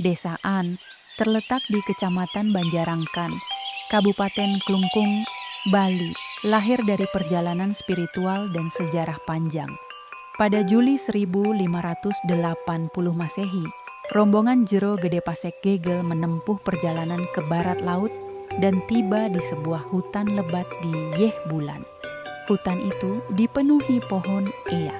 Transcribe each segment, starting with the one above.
Desaan, terletak di Kecamatan Banjarangkan, Kabupaten Klungkung, Bali, lahir dari perjalanan spiritual dan sejarah panjang. Pada Juli 1580 Masehi, rombongan Jero Gede Pasek Gegel menempuh perjalanan ke barat laut dan tiba di sebuah hutan lebat di Yeh Bulan. Hutan itu dipenuhi pohon ea.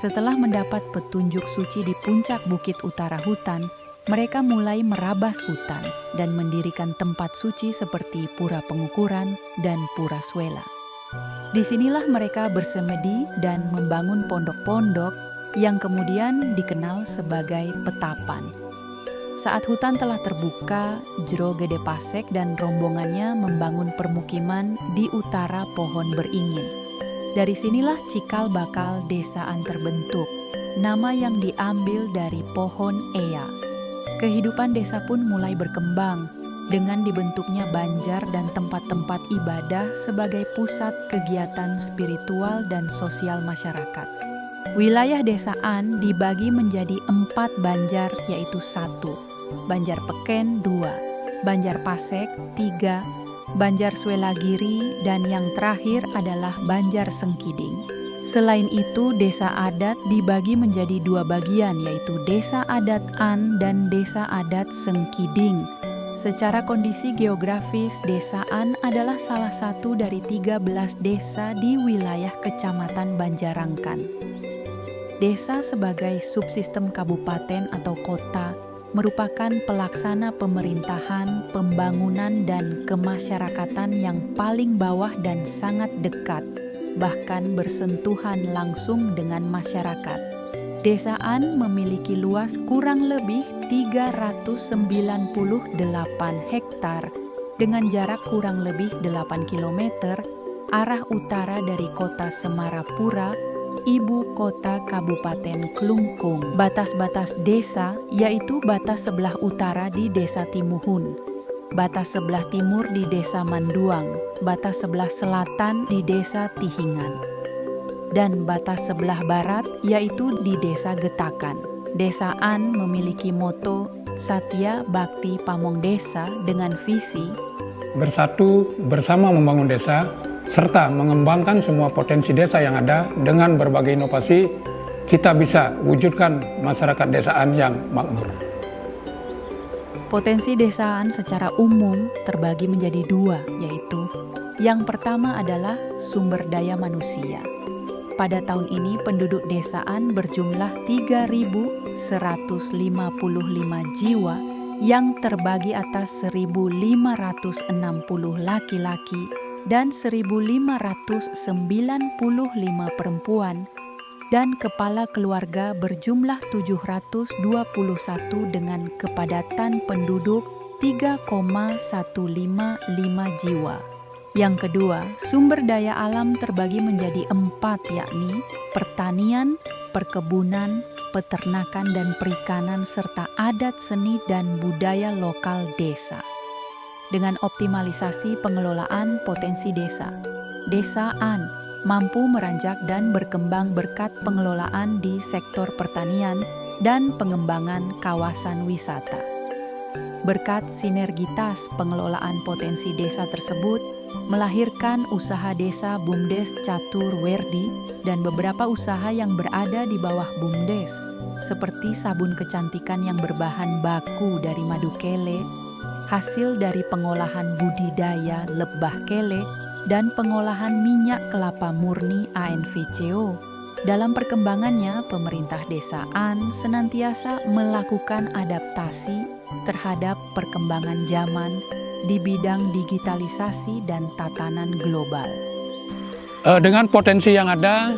Setelah mendapat petunjuk suci di puncak bukit utara hutan, mereka mulai merabas hutan dan mendirikan tempat suci seperti Pura Pengukuran dan Pura Swela. Disinilah mereka bersemedi dan membangun pondok-pondok yang kemudian dikenal sebagai petapan. Saat hutan telah terbuka, Jero Gede Pasek dan rombongannya membangun permukiman di utara pohon beringin. Dari sinilah cikal bakal desaan terbentuk, nama yang diambil dari pohon ea. Kehidupan desa pun mulai berkembang dengan dibentuknya banjar dan tempat-tempat ibadah sebagai pusat kegiatan spiritual dan sosial masyarakat. Wilayah desaan dibagi menjadi 4 banjar, yaitu 1, Banjar Peken 2, Banjar Pasek 3, Banjar Swelagiri, dan yang terakhir adalah Banjar Sengkiding. Selain itu, desa adat dibagi menjadi 2 bagian, yaitu Desa Adat An dan Desa Adat Sengkiding. Secara kondisi geografis, Desa An adalah salah satu dari 13 desa di wilayah Kecamatan Banjarangkan. Desa sebagai subsistem kabupaten atau kota merupakan pelaksana pemerintahan, pembangunan, dan kemasyarakatan yang paling bawah dan sangat dekat, bahkan bersentuhan langsung dengan masyarakat. Desaan memiliki luas kurang lebih 398 hektar dengan jarak kurang lebih 8 km arah utara dari kota Semarapura, ibu kota Kabupaten Klungkung. Batas-batas desa yaitu batas sebelah utara di Desa Timuhun, batas sebelah timur di Desa Manduang, batas sebelah selatan di Desa Tihingan, dan batas sebelah barat yaitu di Desa Getakan. Desaan memiliki moto Satya Bakti Pamong Desa dengan visi bersatu bersama membangun desa serta mengembangkan semua potensi desa yang ada. Dengan berbagai inovasi kita bisa wujudkan masyarakat desaan yang makmur. Potensi desaan secara umum terbagi menjadi 2, yaitu yang pertama adalah sumber daya manusia. Pada tahun ini penduduk desaan berjumlah 3.155 jiwa yang terbagi atas 1.560 laki-laki dan 1.595 perempuan, dan kepala keluarga berjumlah 721 dengan kepadatan penduduk 3,155 jiwa. Yang kedua, sumber daya alam terbagi menjadi 4, yakni pertanian, perkebunan, peternakan dan perikanan, serta adat seni dan budaya lokal desa. Dengan optimalisasi pengelolaan potensi desa, desaan mampu meranjak dan berkembang berkat pengelolaan di sektor pertanian dan pengembangan kawasan wisata. Berkat sinergitas pengelolaan potensi desa tersebut, melahirkan usaha desa BUMDes Catur Werdi dan beberapa usaha yang berada di bawah BUMDes, seperti sabun kecantikan yang berbahan baku dari madu kele, hasil dari pengolahan budidaya lebah kele, dan pengolahan minyak kelapa murni ANVCO. Dalam perkembangannya, pemerintah desaan senantiasa melakukan adaptasi terhadap perkembangan zaman di bidang digitalisasi dan tatanan global. Dengan potensi yang ada,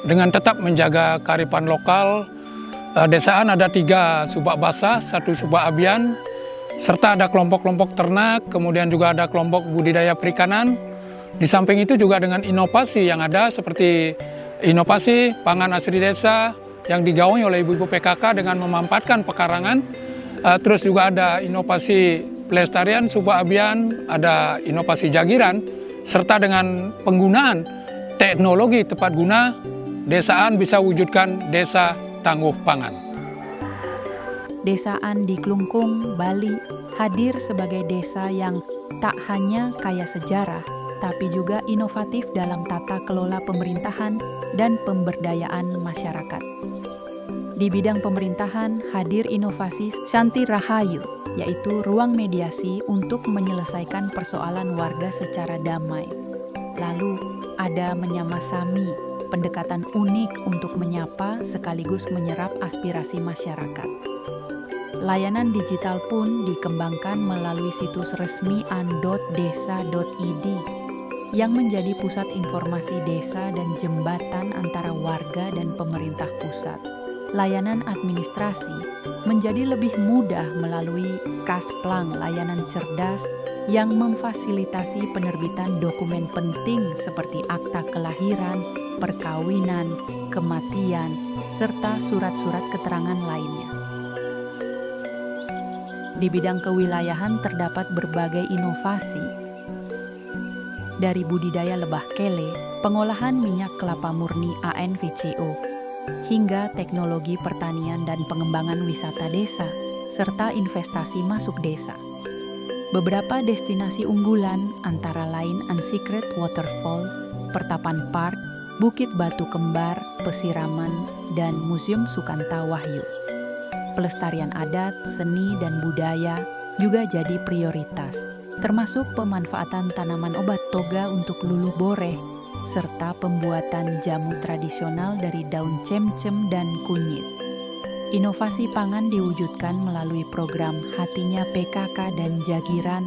dengan tetap menjaga kearifan lokal, desaan ada 3 subak basah, 1 subak abian, serta ada kelompok-kelompok ternak, kemudian juga ada kelompok budidaya perikanan. Di samping itu juga dengan inovasi yang ada seperti inovasi pangan asli desa yang digawangi oleh ibu-ibu PKK dengan memanfaatkan pekarangan. Terus juga ada inovasi pelestarian subak abian, ada inovasi jagiran, serta dengan penggunaan teknologi tepat guna, desaan bisa wujudkan desa tangguh pangan. Desaan di Klungkung, Bali, hadir sebagai desa yang tak hanya kaya sejarah, tapi juga inovatif dalam tata kelola pemerintahan dan pemberdayaan masyarakat. Di bidang pemerintahan, hadir inovasi Shanti Rahayu, yaitu ruang mediasi untuk menyelesaikan persoalan warga secara damai. Lalu, ada Menyamasami, pendekatan unik untuk menyapa sekaligus menyerap aspirasi masyarakat. Layanan digital pun dikembangkan melalui situs resmi an.desa.id yang menjadi pusat informasi desa dan jembatan antara warga dan pemerintah pusat. Layanan administrasi menjadi lebih mudah melalui Kasplang, layanan cerdas yang memfasilitasi penerbitan dokumen penting seperti akta kelahiran, perkawinan, kematian, serta surat-surat keterangan lainnya. Di bidang kewilayahan terdapat berbagai inovasi, dari budidaya lebah kele, pengolahan minyak kelapa murni ANVCO, hingga teknologi pertanian dan pengembangan wisata desa, serta investasi masuk desa. Beberapa destinasi unggulan antara lain Unsecret Waterfall, Pertapan Park, Bukit Batu Kembar, Pesiraman, dan Museum Sukanta Wahyu. Pelestarian adat, seni, dan budaya juga jadi prioritas, termasuk pemanfaatan tanaman obat toga untuk luluh boreh, serta pembuatan jamu tradisional dari daun cemcem dan kunyit. Inovasi pangan diwujudkan melalui program Hatinya PKK dan Jagiran,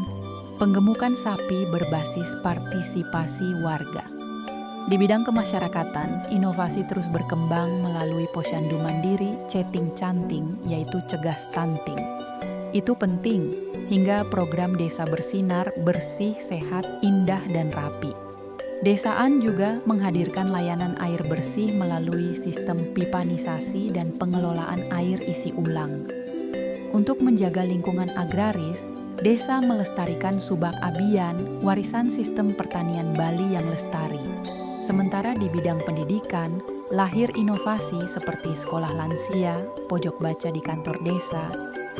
penggemukan sapi berbasis partisipasi warga. Di bidang kemasyarakatan, inovasi terus berkembang melalui posyandu mandiri, ceting canting, yaitu cegah stunting. Itu penting, hingga program desa bersinar, bersih, sehat, indah, dan rapi. Desaan juga menghadirkan layanan air bersih melalui sistem pipanisasi dan pengelolaan air isi ulang. Untuk menjaga lingkungan agraris, desa melestarikan subak abian, warisan sistem pertanian Bali yang lestari. Sementara di bidang pendidikan, lahir inovasi seperti sekolah lansia, pojok baca di kantor desa,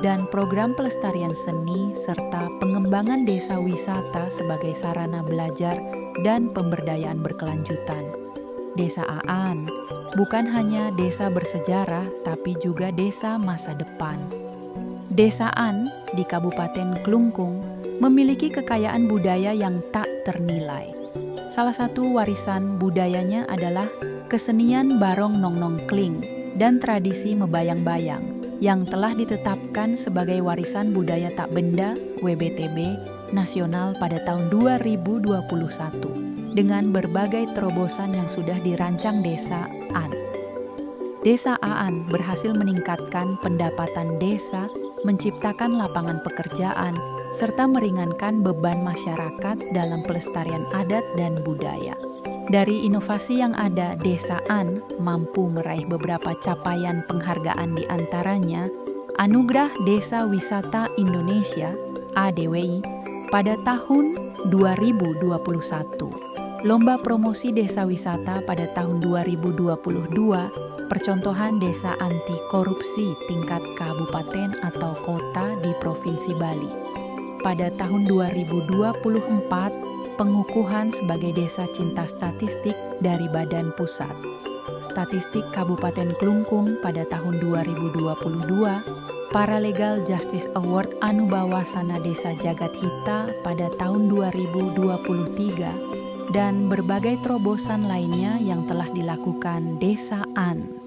dan program pelestarian seni serta pengembangan desa wisata sebagai sarana belajar dan pemberdayaan berkelanjutan. Desa Aan bukan hanya desa bersejarah, tapi juga desa masa depan. Desa Aan di Kabupaten Klungkung memiliki kekayaan budaya yang tak ternilai. Salah satu warisan budayanya adalah kesenian Barong Nongnong Kling dan tradisi mebayang-bayang yang telah ditetapkan sebagai warisan budaya tak benda WBTB nasional pada tahun 2021 dengan berbagai terobosan yang sudah dirancang Desa Aan. Desa Aan berhasil meningkatkan pendapatan desa, menciptakan lapangan pekerjaan, serta meringankan beban masyarakat dalam pelestarian adat dan budaya. Dari inovasi yang ada, Desa Aan mampu meraih beberapa capaian penghargaan, di antaranya Anugerah Desa Wisata Indonesia (ADWI) pada tahun 2021, Lomba Promosi Desa Wisata pada tahun 2022, Percontohan Desa Anti Korupsi tingkat kabupaten atau kota di Provinsi Bali. Pada tahun 2024, pengukuhan sebagai Desa Cinta Statistik dari Badan Pusat. Statistik Kabupaten Klungkung pada tahun 2022, Paralegal Justice Award Anubawasana Desa Jagat Hita pada tahun 2023, dan berbagai terobosan lainnya yang telah dilakukan Desa Aan.